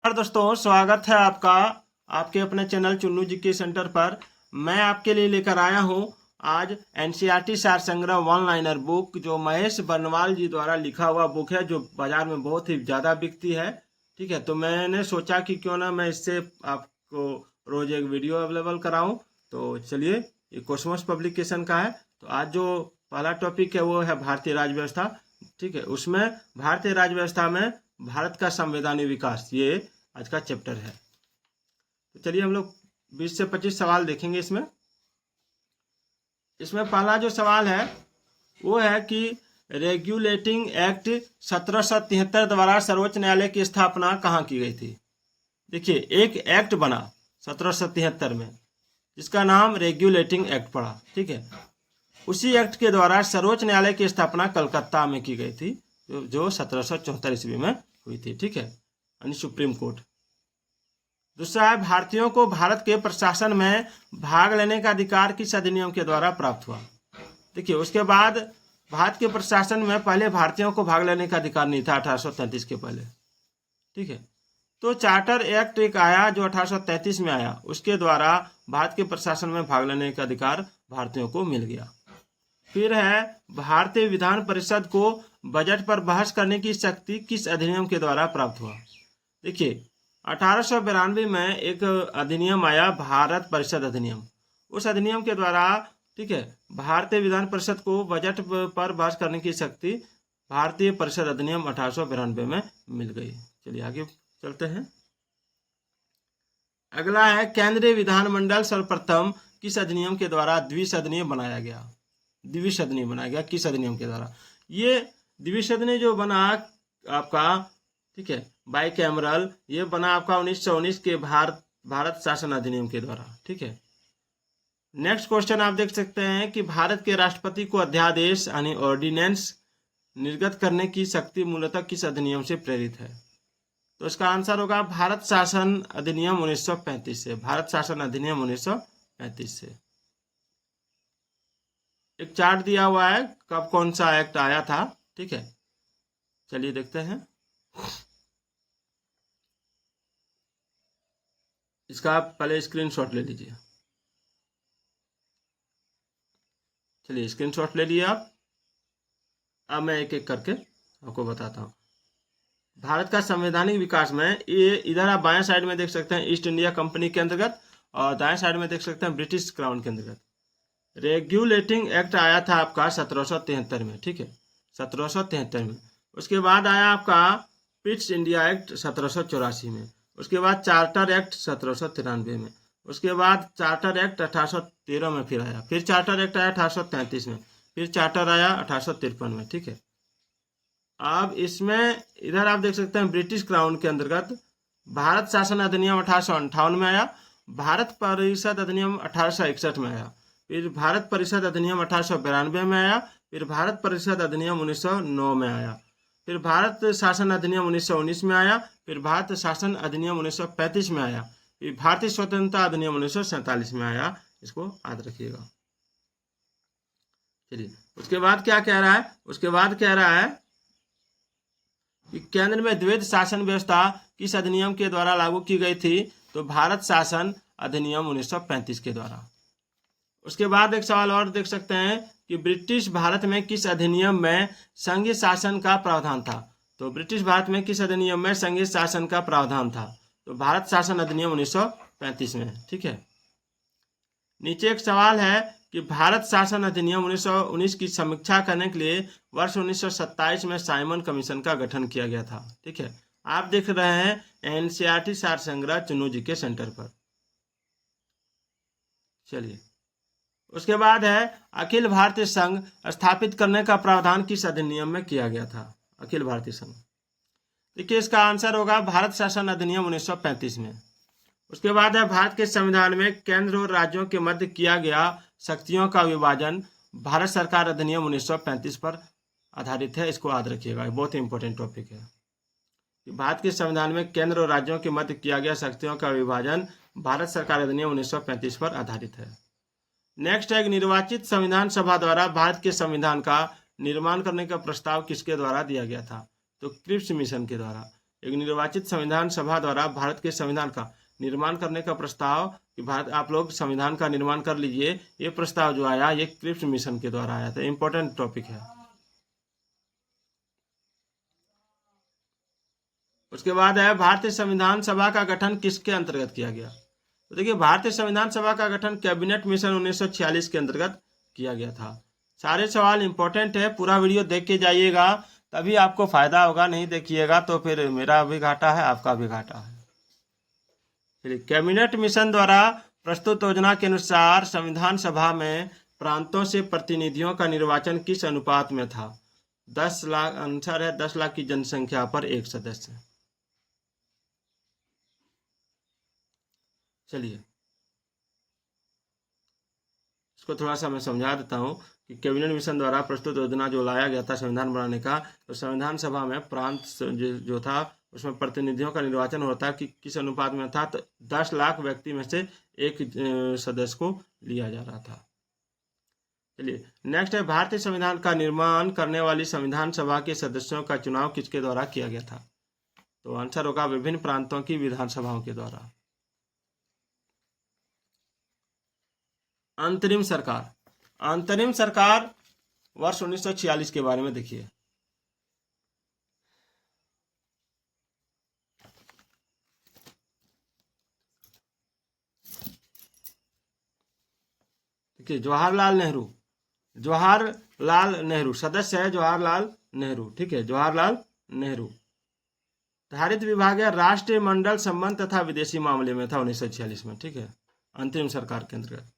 नमस्कार दोस्तों, स्वागत है आपका आपके अपने चैनल चुन्नू जी के सेंटर पर। मैं आपके लिए लेकर आया हूं आज एनसीईआरटी सार संग्रह वन लाइनर बुक, जो महेश बर्नवाल जी द्वारा लिखा हुआ बुक है, जो बाजार में बहुत ही ज़्यादा बिकती है। ठीक है, तो मैंने सोचा कि क्यों ना मैं इससे आपको रोज एक वीडियो अवेलेबल कराऊं। तो चलिए, ये कोसमोस पब्लिकेशन का है। तो आज जो पहला टॉपिक है वो है भारतीय राज्य व्यवस्था। ठीक है, उसमें भारतीय राज्य व्यवस्था में भारत का संवैधानिक विकास, ये आज का चैप्टर है। तो चलिए हम लोग 20 से 25 सवाल देखेंगे इसमें। इसमें पहला जो सवाल है वो है कि रेगुलेटिंग एक्ट 1773 द्वारा सर्वोच्च न्यायालय की स्थापना कहाँ की गई थी। देखिए, एक एक्ट बना 1773 में जिसका नाम रेगुलेटिंग एक्ट पड़ा। ठीक है, उसी एक्ट के द्वारा सर्वोच्च न्यायालय की स्थापना कलकत्ता में की गई थी, जो 1774 ईस्वी में हुई थी। ठीक है, यानी सुप्रीम कोर्ट। दूसरा है, भारतीयों को भारत के प्रशासन में भाग लेने का अधिकार किस अधिनियम के द्वारा प्राप्त हुआ। देखिए, उसके बाद भारत के प्रशासन में पहले भारतीयों को भाग लेने का अधिकार नहीं था 1833 के पहले। ठीक है, तो चार्टर एक्ट एक आया जो 1833 में आया, उसके द्वारा भारत के प्रशासन में भाग लेने का अधिकार भारतीयों को मिल गया। फिर है, भारतीय विधान परिषद को बजट पर बहस करने की शक्ति किस अधिनियम के द्वारा प्राप्त हुआ। देखिए, 1892 में एक अधिनियम आया, भारत परिषद अधिनियम। उस अधिनियम के द्वारा, ठीक है, भारतीय विधान परिषद को बजट पर बहस करने की शक्ति भारतीय परिषद अधिनियम 1892 में मिल गई। चलिए आगे चलते हैं। अगला है, केंद्रीय विधानमंडल सर्वप्रथम किस अधिनियम के द्वारा द्विसदनीय बनाया गया। द्विसदनीय बनाया गया किस अधिनियम के द्वारा। ये द्विसदनीय जो बना आपका, ठीक है, बाई कैमरल, ये बना आपका 1919 के भारत शासन अधिनियम के द्वारा। ठीक है, नेक्स्ट क्वेश्चन आप देख सकते हैं कि भारत के राष्ट्रपति को अध्यादेश यानी ऑर्डिनेंस निर्गत करने की शक्ति मूलतः किस अधिनियम से प्रेरित है। तो इसका आंसर होगा भारत शासन अधिनियम 1935 से। भारत शासन अधिनियम 1935 से। एक चार्ट दिया हुआ है कब कौन सा एक्ट आया था। ठीक है, चलिए देखते हैं। इसका आप पहले स्क्रीनशॉट ले लीजिए। चलिए, स्क्रीनशॉट ले लिए आप। अब मैं एक एक करके आपको बताता हूँ। भारत का संवैधानिक विकास में ये इधर आप बाएं साइड में देख सकते हैं ईस्ट इंडिया कंपनी के अंतर्गत, और दाएं साइड में देख सकते हैं ब्रिटिश क्राउन के अंतर्गत। रेगुलेटिंग एक्ट आया था आपका 1773 में। ठीक है, 1773 में। उसके बाद आया आपका पिट्स इंडिया एक्ट 1784 में। उसके बाद चार्टर एक्ट 1793 में। उसके बाद चार्टर एक्ट 1813 में फिर आया। फिर चार्टर एक्ट आया 1833 में। फिर चार्टर आया 1853 में। ठीक है, अब इसमें इधर आप देख सकते हैं ब्रिटिश क्राउन के अंतर्गत भारत शासन अधिनियम 1858 में आया। भारत परिषद अधिनियम 1861 में आया। फिर भारत परिषद अधिनियम 1892 में आया। फिर भारत परिषद अधिनियम 1909 में आया। फिर भारत शासन अधिनियम 1919 में आया। फिर भारत शासन अधिनियम 1935 में आया। फिर भारतीय स्वतंत्रता अधिनियम 1947 में आया। इसको याद रखिएगा। चलिए, उसके बाद क्या कह रहा है। उसके बाद कह रहा है कि केंद्र में द्वैध शासन व्यवस्था किस अधिनियम के द्वारा लागू की गई थी। तो भारत शासन अधिनियम 1935 के द्वारा। उसके बाद एक सवाल और देख सकते हैं कि ब्रिटिश भारत में किस अधिनियम में संघीय शासन का प्रावधान था। तो ब्रिटिश भारत में किस अधिनियम में संघीय शासन का प्रावधान था। तो भारत शासन अधिनियम 1935 में। ठीक है, नीचे एक सवाल है कि भारत शासन अधिनियम 1919 की समीक्षा करने के लिए वर्ष 1927 में साइमन कमीशन का गठन किया गया था। ठीक है, आप देख रहे हैं एनसीईआरटी सार संग्रह चुन्नू जी के सेंटर पर। चलिए, उसके बाद है अखिल भारतीय संघ स्थापित करने का प्रावधान किस अधिनियम में किया गया था। अखिल भारतीय संघ, देखिए इसका आंसर होगा भारत शासन अधिनियम 1935 में। उसके बाद है भारत के संविधान में केंद्र और राज्यों के मध्य किया गया शक्तियों का विभाजन भारत सरकार अधिनियम 1935 पर आधारित है। इसको याद रखिएगा, बहुत ही इंपॉर्टेंट टॉपिक है। भारत के संविधान में केंद्र और राज्यों के मध्य किया गया शक्तियों का विभाजन भारत सरकार अधिनियम 1935 पर आधारित है। नेक्स्ट है, निर्वाचित संविधान सभा द्वारा भारत के संविधान का निर्माण करने का प्रस्ताव किसके द्वारा दिया गया था। तो क्रिप्स मिशन के द्वारा। एक निर्वाचित संविधान सभा द्वारा भारत के संविधान का निर्माण करने का प्रस्ताव कि भारत आप लोग संविधान का निर्माण कर लीजिए, ये प्रस्ताव जो आया ये क्रिप्स मिशन के द्वारा आया था। इंपॉर्टेंट टॉपिक है। उसके बाद है भारतीय संविधान सभा का गठन किसके अंतर्गत किया गया। तो देखिए भारतीय संविधान सभा का गठन कैबिनेट मिशन 1946 के अंतर्गत किया गया था। सारे सवाल इंपॉर्टेंट है, पूरा वीडियो देख के जाइएगा तभी आपको फायदा होगा, नहीं देखिएगा तो फिर मेरा भी घाटा है आपका भी घाटा है। चलिए, कैबिनेट मिशन द्वारा प्रस्तुत योजना के अनुसार संविधान सभा में प्रांतों से प्रतिनिधियों का निर्वाचन किस अनुपात में था। 10 लाख, आंसर है 10 लाख की जनसंख्या पर एक सदस्य। चलिए इसको थोड़ा सा मैं समझा देता हूँ कि कैबिनेट मिशन द्वारा प्रस्तुत योजना जो लाया गया था संविधान बनाने का, तो संविधान सभा में प्रांत जो था उसमें प्रतिनिधियों का निर्वाचन होता कि किस अनुपात में था, तो 10 लाख व्यक्ति में से एक सदस्य को लिया जा रहा था। चलिए नेक्स्ट है भारतीय संविधान का निर्माण करने वाली संविधान सभा के सदस्यों का चुनाव किसके द्वारा किया गया था। तो आंसर होगा विभिन्न प्रांतों की विधानसभाओं के द्वारा। अंतरिम सरकार, अंतरिम सरकार वर्ष 1946 के बारे में देखिए। देखिए जवाहरलाल नेहरू सदस्य है जवाहरलाल नेहरू, ठीक है, जवाहरलाल नेहरू। धारित विभाग है राष्ट्रीय मंडल संबंध तथा विदेशी मामले में था 1946 में, ठीक है, अंतरिम सरकार के अंतर्गत।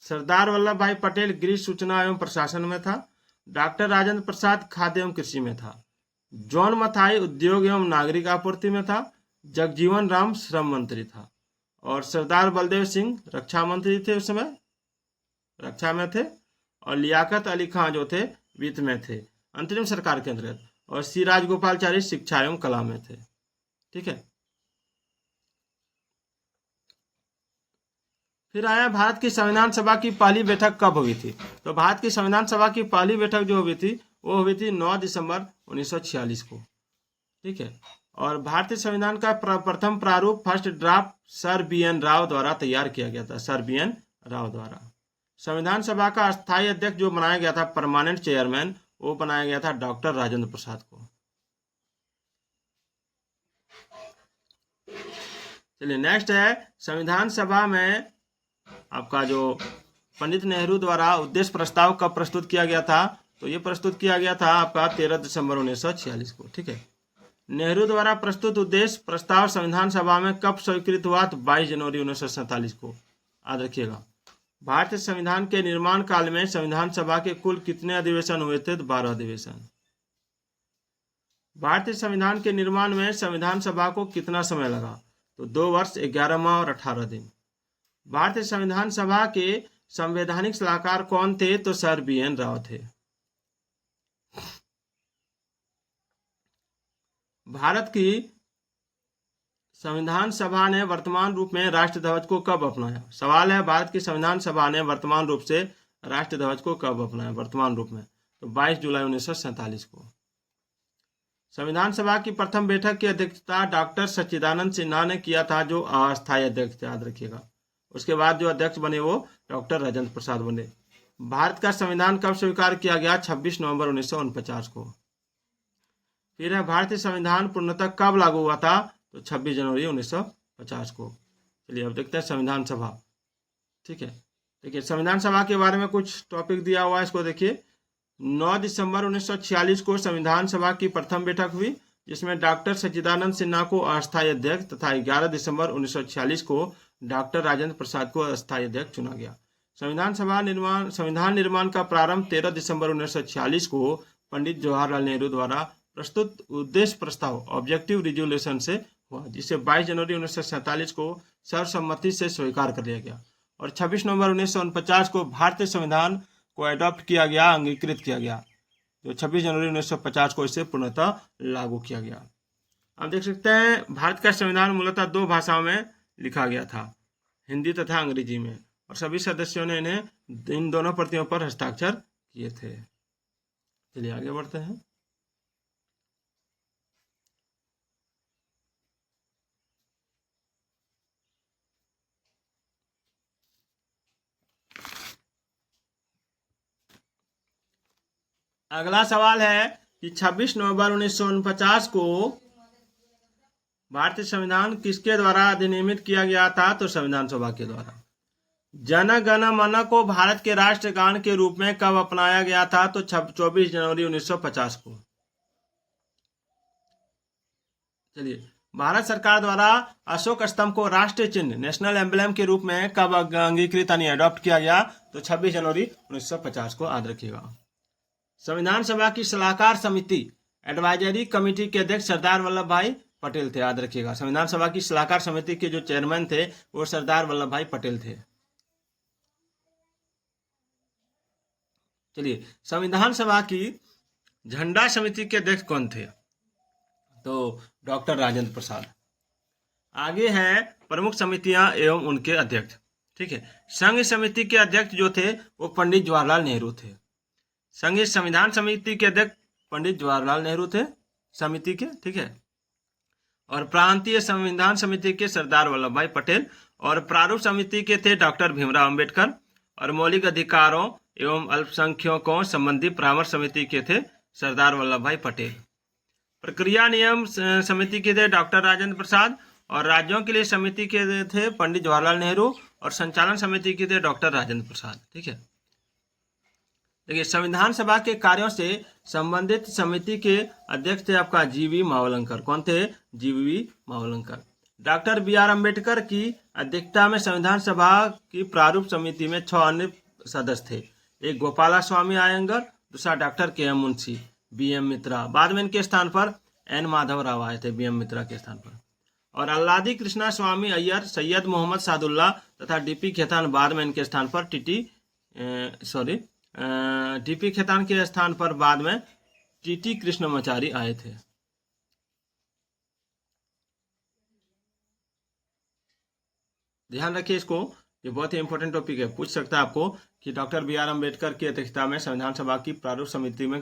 सरदार वल्लभ भाई पटेल गृह सूचना एवं प्रशासन में था। डॉक्टर राजेंद्र प्रसाद खाद्य एवं कृषि में था। जॉन मथाई उद्योग एवं नागरिक आपूर्ति में था। जगजीवन राम श्रम मंत्री था। और सरदार बलदेव सिंह रक्षा मंत्री थे, उस समय रक्षा में थे। और लियाकत अली खां जो थे वित्त में थे अंतरिम सरकार के अंतर्गत। और सी राजगोपालचारी शिक्षा एवं कला में थे, ठीक है। फिर आया भारत की संविधान सभा की पहली बैठक कब हुई थी। तो भारत की संविधान सभा की पहली बैठक जो हुई थी वो हुई थी 9 दिसंबर 1946 को, ठीक है। और भारतीय संविधान का प्रथम प्रारूप first draft sir BN Rao द्वारा तैयार किया गया था, सर BN राव द्वारा। संविधान सभा का अस्थायी अध्यक्ष जो बनाया गया था, परमानेंट चेयरमैन, वो बनाया गया था डॉक्टर राजेंद्र प्रसाद को। चलिए नेक्स्ट है संविधान सभा में आपका जो पंडित नेहरू द्वारा उद्देश्य प्रस्ताव कब प्रस्तुत किया गया था। तो ये प्रस्तुत किया गया था आपका 13 दिसंबर 1946 को, ठीक है। नेहरू द्वारा प्रस्तुत उद्देश्य प्रस्ताव संविधान सभा में कब स्वीकृत हुआ। तो 22 जनवरी 1947 को, याद रखिएगा। भारतीय संविधान के निर्माण काल में संविधान सभा के कुल कितने अधिवेशन हुए थे। तो 12 अधिवेशन। भारतीय संविधान के निर्माण में संविधान सभा को कितना समय लगा। तो 2 वर्ष 11 माह और 18 दिन। भारतीय संविधान सभा के संवैधानिक सलाहकार कौन थे। तो सर BN राव थे। भारत की संविधान सभा ने वर्तमान रूप में राष्ट्रध्वज को कब अपनाया। सवाल है भारत की संविधान सभा ने वर्तमान रूप से राष्ट्रध्वज को कब अपनाया वर्तमान रूप में। तो 22 जुलाई 1947 को। संविधान सभा की प्रथम बैठक की अध्यक्षता डॉक्टर सच्चिदानंद सिन्हा ने किया था, जो अस्थायी अध्यक्ष, याद रखिएगा। उसके बाद जो अध्यक्ष बने वो डॉक्टर राजेंद्र प्रसाद बने। भारत का संविधान कब स्वीकार किया गया। 26 नवंबर 1949 को। फिर है भारतीय संविधान पूर्णतः कब लागू हुआ था। तो 26 जनवरी 1950 को। चलिए अब देखते हैं संविधान सभा, ठीक है। देखिए संविधान सभा के बारे में कुछ टॉपिक दिया हुआ है, इसको देखिए। 9 दिसंबर 1946 को संविधान सभा की प्रथम बैठक हुई, जिसमें डॉक्टर सच्चिदानंद सिन्हा को अस्थायी अध्यक्ष तथा 11 दिसंबर 1946 को डॉक्टर राजेंद्र प्रसाद को अस्थायी अध्यक्ष चुना गया। संविधान निर्माण का प्रारंभ 13 दिसंबर 1946 को पंडित जवाहरलाल नेहरू द्वारा प्रस्तुत उद्देश्य प्रस्ताव ऑब्जेक्टिव रिजोल्यूशन से हुआ, जिसे 22 जनवरी 1947 को सर्वसम्मति से स्वीकार कर लिया गया। और 26 नवंबर 1949 को भारतीय संविधान को अडॉप्ट किया गया, अंगीकृत किया गया, जो 26 जनवरी 1950 को इसे पूर्णतः लागू किया गया। आप देख सकते हैं भारत का संविधान मूलतः 2 भाषाओं में लिखा गया था, हिंदी तथा अंग्रेजी में, और सभी सदस्यों ने इन्हें इन दोनों प्रतियों पर हस्ताक्षर किए थे। चलिए आगे बढ़ते हैं। अगला सवाल है कि 26 नवंबर 1949 को भारतीय संविधान किसके द्वारा अधिनियमित किया गया था? तो संविधान सभा के द्वारा। जन गण मन को भारत के राष्ट्रगान के रूप में कब अपनाया गया था? तो 24 जनवरी 1950 को। चलिए, भारत सरकार द्वारा अशोक स्तंभ को राष्ट्रीय चिन्ह नेशनल एम्बलम के रूप में कब अंगीकृत यानी अडॉप्ट किया गया? तो 26 जनवरी 1950 को याद रखिएगा। संविधान सभा की सलाहकार समिति एडवाइजरी कमेटी के अध्यक्ष सरदार वल्लभ भाई पटेल थे, याद रखिएगा। संविधान सभा की सलाहकार समिति के जो चेयरमैन थे वो सरदार वल्लभ भाई पटेल थे। चलिए, संविधान सभा की झंडा समिति के अध्यक्ष कौन थे? तो डॉक्टर राजेंद्र प्रसाद। आगे हैं प्रमुख समितियां एवं उनके अध्यक्ष। ठीक है, संघ समिति के अध्यक्ष जो थे वो पंडित जवाहरलाल नेहरू थे। संघ संविधान समिति के अध्यक्ष पंडित जवाहरलाल नेहरू थे समिति के। ठीक है, और प्रांतीय संविधान समिति के सरदार वल्लभ भाई पटेल, और प्रारूप समिति के थे डॉक्टर भीमराव अंबेडकर, और मौलिक अधिकारों एवं अल्पसंख्यकों संबंधी परामर्श समिति के थे सरदार वल्लभ भाई पटेल। प्रक्रिया नियम समिति के थे डॉक्टर राजेंद्र प्रसाद, और राज्यों के लिए समिति के थे पंडित जवाहरलाल नेहरू, और संचालन समिति के थे डॉक्टर राजेंद्र प्रसाद। ठीक है, देखिए, संविधान सभा के कार्यों से संबंधित समिति के अध्यक्ष थे आपका जीवी मावलंकर। कौन थे? जीवी मावलंकर। Doctor B R. अम्बेडकर की अध्यक्षता में संविधान सभा की प्रारूप समिति में 6 अन्य सदस्य थे। एक गोपाला स्वामी अयंगर, दूसरा doctor K M. Munshi, B M. Mitra, बाद में इनके स्थान पर एन. माधव राव आए थे बी.एम. मित्रा के स्थान पर, और अल्लादी कृष्णा स्वामी अय्यर, सैयद मोहम्मद सादुल्ला तथा डी.पी. खेतान बाद में इनके स्थान पर डी.पी. खेतान के स्थान पर बाद में टी.टी. कृष्णमाचारी आए थे। ध्यान रखिए इसको, ये बहुत ही इंपॉर्टेंट टॉपिक है। पूछ सकता है आपको कि डॉक्टर बी.आर. अम्बेडकर की अध्यक्षता में संविधान सभा की प्रारूप समिति में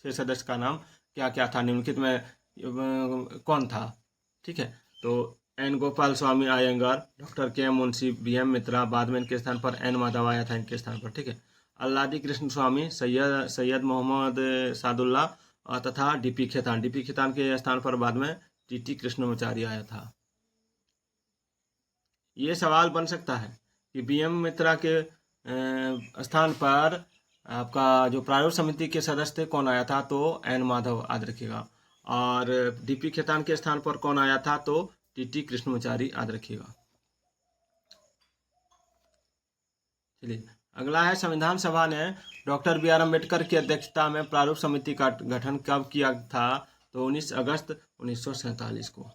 6 सदस्य का नाम क्या क्या था, निम्नलिखित में कौन था? ठीक है, तो N. Gopalaswami Ayyangar, doctor K M. Munshi, B M. Mitra, बाद में इनके स्थान पर एन. माधव आया था इनके स्थान पर। ठीक है, अल्लादी कृष्ण स्वामी, सैयद मोहम्मद सादुल्ला तथा डी.पी. खेतान। डी.पी. खेतान के स्थान पर बाद में टी.टी. कृष्णमाचारी आया था। ये सवाल बन सकता है कि बी.एम. मित्रा के स्थान पर आपका जो प्रारूप समिति के सदस्य थे कौन आया था? तो एन. माधव, याद रखिएगा। और डी.पी. खेतान के स्थान पर कौन आया था? तो टी.टी. कृष्णमाचारी, याद रखिएगा। चलिए, अगला है संविधान सभा ने डॉक्टर बी.आर. अम्बेडकर की अध्यक्षता में प्रारूप समिति का गठन कब किया था? तो 29 अगस्त 1947 को,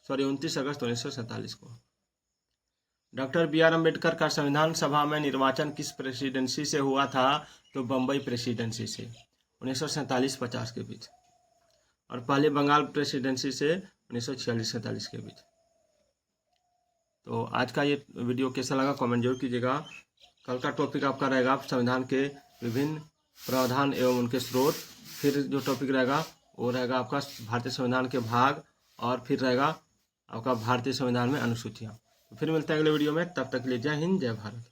29 अगस्त 1947 को। Doctor B R. अम्बेडकर का संविधान सभा में निर्वाचन किस प्रेसिडेंसी से हुआ था? तो बम्बई प्रेसिडेंसी से 1947-50 के बीच, और पहले बंगाल प्रेसिडेंसी से 1946-47 के बीच। तो आज का ये वीडियो कैसा लगा कमेंट जरूर कीजिएगा। कल का टॉपिक आपका रहेगा संविधान के विभिन्न प्रावधान एवं उनके स्रोत। फिर जो टॉपिक रहेगा वो रहेगा आपका भारतीय संविधान के भाग, और फिर रहेगा आपका भारतीय संविधान में अनुसूचियाँ। फिर मिलते हैं अगले वीडियो में, तब तक के लिए जय हिंद, जय भारत।